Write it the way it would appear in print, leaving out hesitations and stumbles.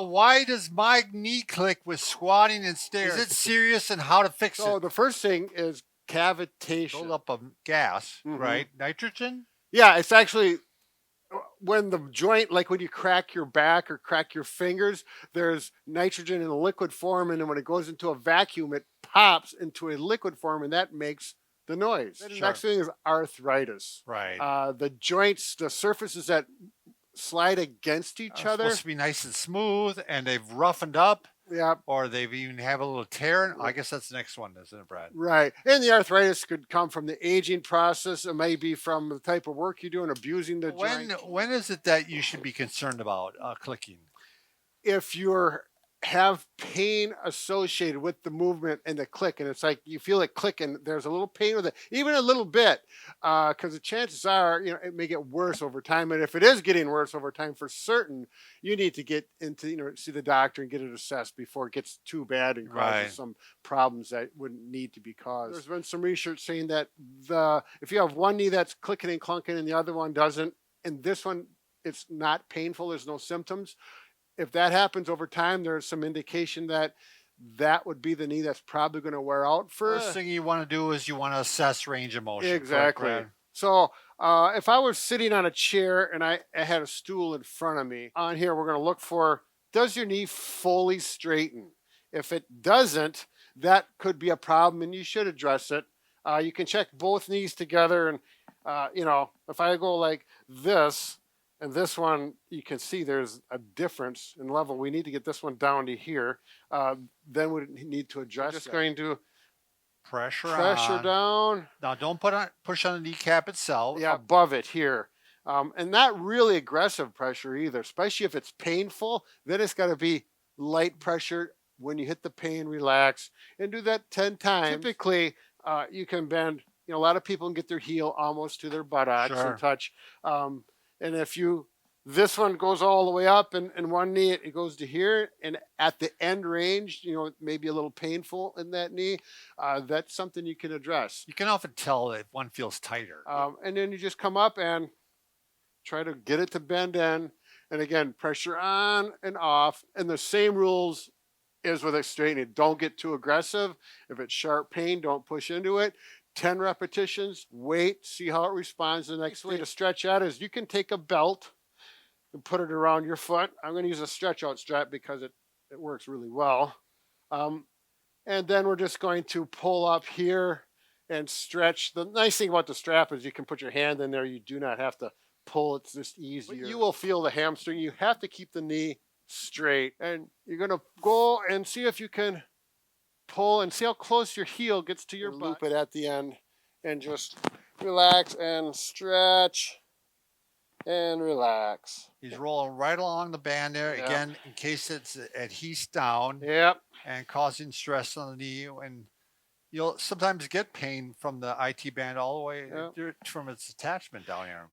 Why does my knee click with squatting and stairs? Is it serious, and how to fix So it? the first thing is cavitation. Build up of gas, Mhm. right? Nitrogen? Yeah, it's actually when the joint, like when you crack your back or crack your fingers, there's nitrogen in a liquid form, and then when it goes into a vacuum, it pops into a liquid form, and that makes the noise. Then the next thing is arthritis. Right. The joints, the surfaces that slide against each other. Supposed to be nice and smooth, and they've roughened up, Yeah, or they've even have a little tear. I guess that's the next one, isn't it, Brad? right. And the arthritis could come from the aging process. It may be from the type of work you're doing, abusing the When joint. when is it that you should be concerned about clicking? If you're have pain associated with the movement and the click, and it's like you feel it clicking, there's a little pain with it, even a little bit, because the chances are, it may get worse over time. And if it is getting worse over time, for certain, you need to get into, see the doctor and get it assessed before it gets too bad and causes Right. some problems that wouldn't need to be caused. There's been some research saying that if you have one knee that's clicking and clunking and the other one doesn't, and this one it's not painful, there's no symptoms, if that happens over time, there's some indication that that would be the knee that's probably going to wear out First first. thing you want to do is you want to assess range of motion. Correct, Exactly. Brad? So if I was sitting on a chair and I had a stool in front of me, on here we're going to look for, does your knee fully straighten? If it doesn't, that could be a problem and you should address it. You can check both knees together, and if I go like this and this one, you can see there's a difference in level. We need to get this one down to here. Then we need to adjust. Just going to Pressure pressure on. down. Now, don't push on the kneecap itself. Yeah, above it here. And not really aggressive pressure either, especially if it's painful. Then it's got to be light pressure. When you hit the pain, relax and do that 10 times. Typically, you can bend, a lot of people can get their heel almost to their buttocks Sure. and touch. And if this one goes all the way up, and one knee, it goes to here, and at the end range, maybe a little painful in that knee, that's something you can address. You can often tell if one feels tighter. And then you just come up and try to get it to bend in. And again, pressure on and off. And the same rules is with a straightening. Don't get too aggressive. If it's sharp pain, don't push into it. 10 repetitions, wait, see how it responds. The next way to stretch out is you can take a belt and put it around your foot. I'm going to use a stretch out strap because it works really well. And then we're just going to pull up here and stretch. The nice thing about the strap is you can put your hand in there. You do not have to pull. It's just easier. But you will feel the hamstring. You have to keep the knee straight. And you're going to go and see if you can pull and see how close your heel gets to your butt. Loop it at the end and just relax and stretch and relax. He's rolling right along the band there. Yeah. Again, in case it's adheses down Yep. and causing stress on the knee. And you'll sometimes get pain from the IT band all the way Yep. from its attachment down here.